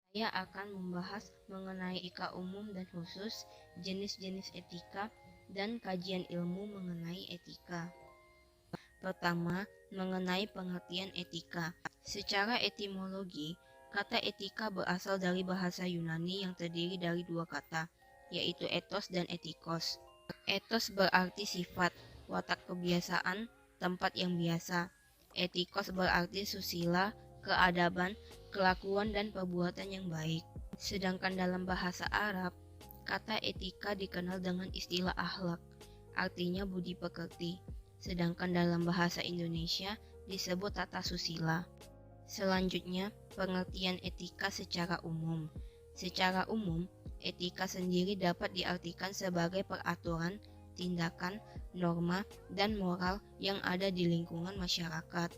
Saya akan membahas mengenai etika umum dan khusus, jenis-jenis etika, dan kajian ilmu mengenai etika. Pertama, mengenai pengertian etika. Secara etimologi, kata etika berasal dari bahasa Yunani yang terdiri dari dua kata, yaitu ethos dan etikos. Ethos berarti sifat, watak kebiasaan, tempat yang biasa. Etikos berarti susila, keadaban, kelakuan dan perbuatan yang baik. Sedangkan dalam bahasa Arab, kata etika dikenal dengan istilah akhlak, artinya budi pekerti. Sedangkan dalam bahasa Indonesia disebut tata susila. Selanjutnya, pengertian etika secara umum. Secara umum, etika sendiri dapat diartikan sebagai peraturan, tindakan, norma, dan moral yang ada di lingkungan masyarakat.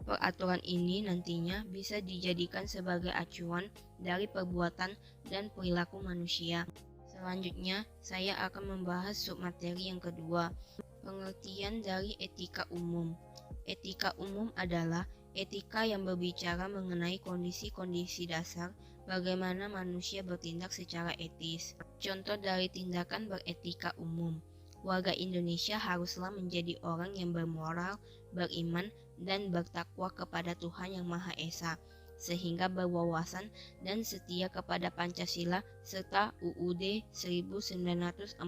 Peraturan ini nantinya bisa dijadikan sebagai acuan dari perbuatan dan perilaku manusia. Selanjutnya, saya akan membahas submateri yang kedua, pengertian dari etika umum. Etika umum adalah etika yang berbicara mengenai kondisi-kondisi dasar bagaimana manusia bertindak secara etis. Contoh dari tindakan beretika umum. Warga Indonesia haruslah menjadi orang yang bermoral, beriman, dan bertakwa kepada Tuhan Yang Maha Esa, sehingga berwawasan dan setia kepada Pancasila serta UUD 1945.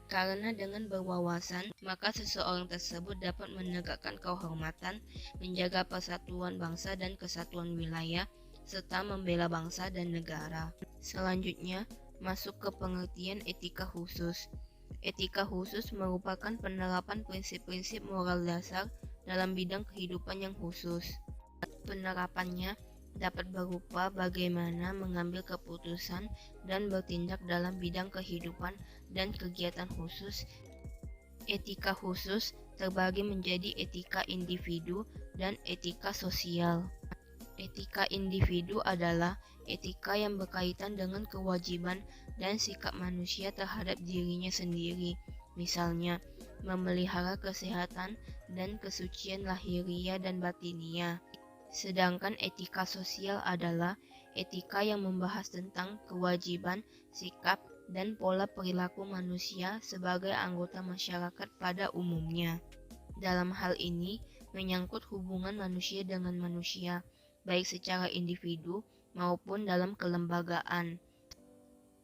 Karena dengan berwawasan, maka seseorang tersebut dapat menegakkan kehormatan, menjaga persatuan bangsa dan kesatuan wilayah, serta membela bangsa dan negara. Selanjutnya, masuk ke pengertian etika khusus. Etika khusus merupakan penerapan prinsip-prinsip moral dasar dalam bidang kehidupan yang khusus. Penerapannya dapat berupa bagaimana mengambil keputusan dan bertindak dalam bidang kehidupan dan kegiatan khusus. Etika khusus terbagi menjadi etika individu dan etika sosial. Etika individu adalah etika yang berkaitan dengan kewajiban dan sikap manusia terhadap dirinya sendiri, misalnya memelihara kesehatan dan kesucian lahiriah dan batiniah. Sedangkan etika sosial adalah etika yang membahas tentang kewajiban, sikap, dan pola perilaku manusia sebagai anggota masyarakat pada umumnya. Dalam hal ini, menyangkut hubungan manusia dengan manusia, baik secara individu maupun dalam kelembagaan.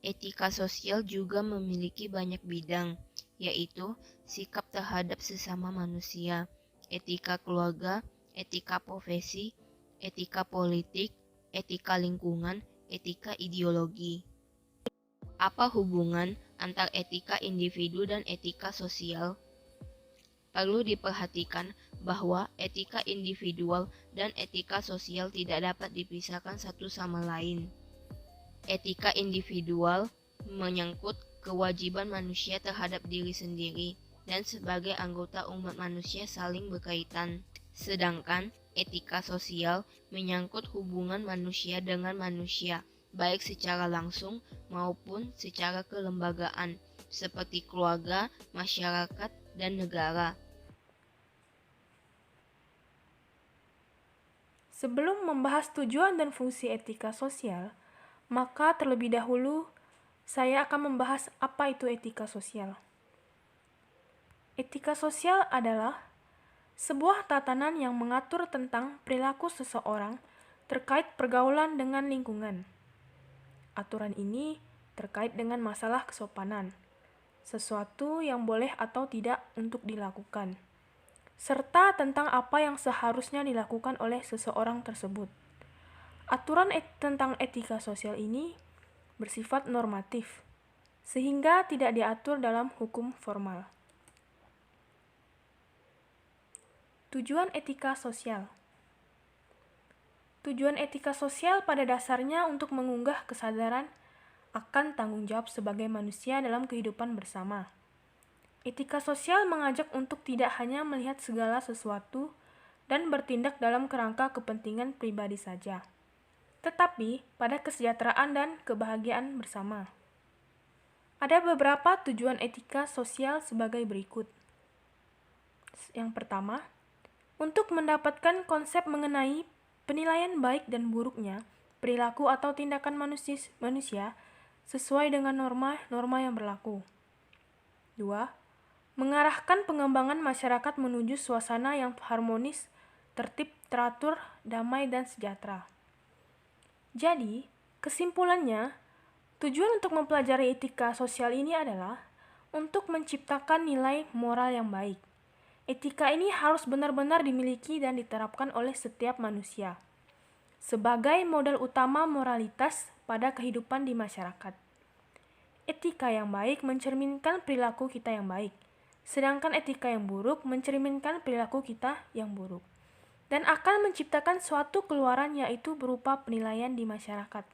Etika sosial juga memiliki banyak bidang, yaitu sikap terhadap sesama manusia, etika keluarga, etika profesi, etika politik, etika lingkungan, etika ideologi. Apa hubungan antar etika individu dan etika sosial? Perlu diperhatikan bahwa etika individual dan etika sosial tidak dapat dipisahkan satu sama lain. Etika individual menyangkut kewajiban manusia terhadap diri sendiri dan sebagai anggota umat manusia saling berkaitan. Sedangkan etika sosial menyangkut hubungan manusia dengan manusia, baik secara langsung maupun secara kelembagaan, seperti keluarga, masyarakat, dan negara. Sebelum membahas tujuan dan fungsi etika sosial, maka terlebih dahulu saya akan membahas apa itu etika sosial. Etika sosial adalah sebuah tatanan yang mengatur tentang perilaku seseorang terkait pergaulan dengan lingkungan. Aturan ini terkait dengan masalah kesopanan, sesuatu yang boleh atau tidak untuk dilakukan, serta tentang apa yang seharusnya dilakukan oleh seseorang tersebut. Aturan tentang etika sosial ini bersifat normatif, sehingga tidak diatur dalam hukum formal. Tujuan etika sosial. Tujuan etika sosial pada dasarnya untuk mengunggah kesadaran akan tanggung jawab sebagai manusia dalam kehidupan bersama. Etika sosial mengajak untuk tidak hanya melihat segala sesuatu dan bertindak dalam kerangka kepentingan pribadi saja, tetapi pada kesejahteraan dan kebahagiaan bersama. Ada beberapa tujuan etika sosial sebagai berikut. Yang pertama, untuk mendapatkan konsep mengenai penilaian baik dan buruknya perilaku atau tindakan manusia sesuai dengan norma-norma yang berlaku. 2. Mengarahkan pengembangan masyarakat menuju suasana yang harmonis, tertib, teratur, damai, dan sejahtera. Jadi, kesimpulannya, tujuan untuk mempelajari etika sosial ini adalah untuk menciptakan nilai moral yang baik. Etika ini harus benar-benar dimiliki dan diterapkan oleh setiap manusia sebagai modal utama moralitas pada kehidupan di masyarakat. Etika yang baik mencerminkan perilaku kita yang baik, sedangkan etika yang buruk mencerminkan perilaku kita yang buruk, dan akan menciptakan suatu keluaran yaitu berupa penilaian di masyarakat.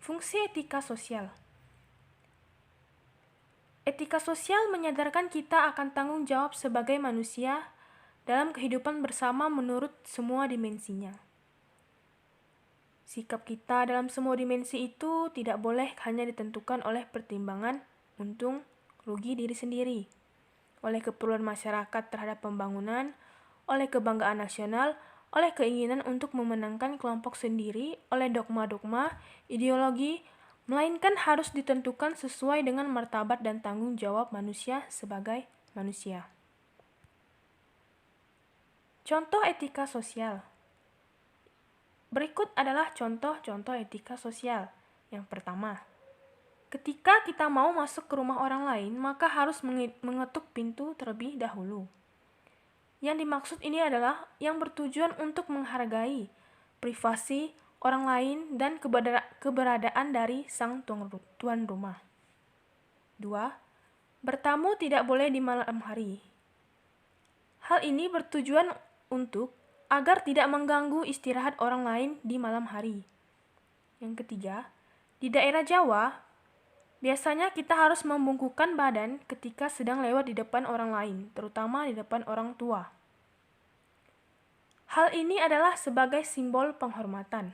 Fungsi etika sosial. Etika sosial menyadarkan kita akan tanggung jawab sebagai manusia dalam kehidupan bersama menurut semua dimensinya. Sikap kita dalam semua dimensi itu tidak boleh hanya ditentukan oleh pertimbangan untung rugi diri sendiri, oleh keperluan masyarakat terhadap pembangunan, oleh kebanggaan nasional, oleh keinginan untuk memenangkan kelompok sendiri, oleh dogma-dogma, ideologi, melainkan harus ditentukan sesuai dengan martabat dan tanggung jawab manusia sebagai manusia. Contoh etika sosial. Berikut adalah contoh-contoh etika sosial. Yang pertama, ketika kita mau masuk ke rumah orang lain, maka harus mengetuk pintu terlebih dahulu. Yang dimaksud ini adalah yang bertujuan untuk menghargai privasi orang lain dan keberadaan dari sang tuan rumah. 2. Bertamu tidak boleh di malam hari. Hal ini bertujuan untuk agar tidak mengganggu istirahat orang lain di malam hari. Yang ketiga, di daerah Jawa, biasanya kita harus membungkukkan badan ketika sedang lewat di depan orang lain, terutama di depan orang tua. Hal ini adalah sebagai simbol penghormatan.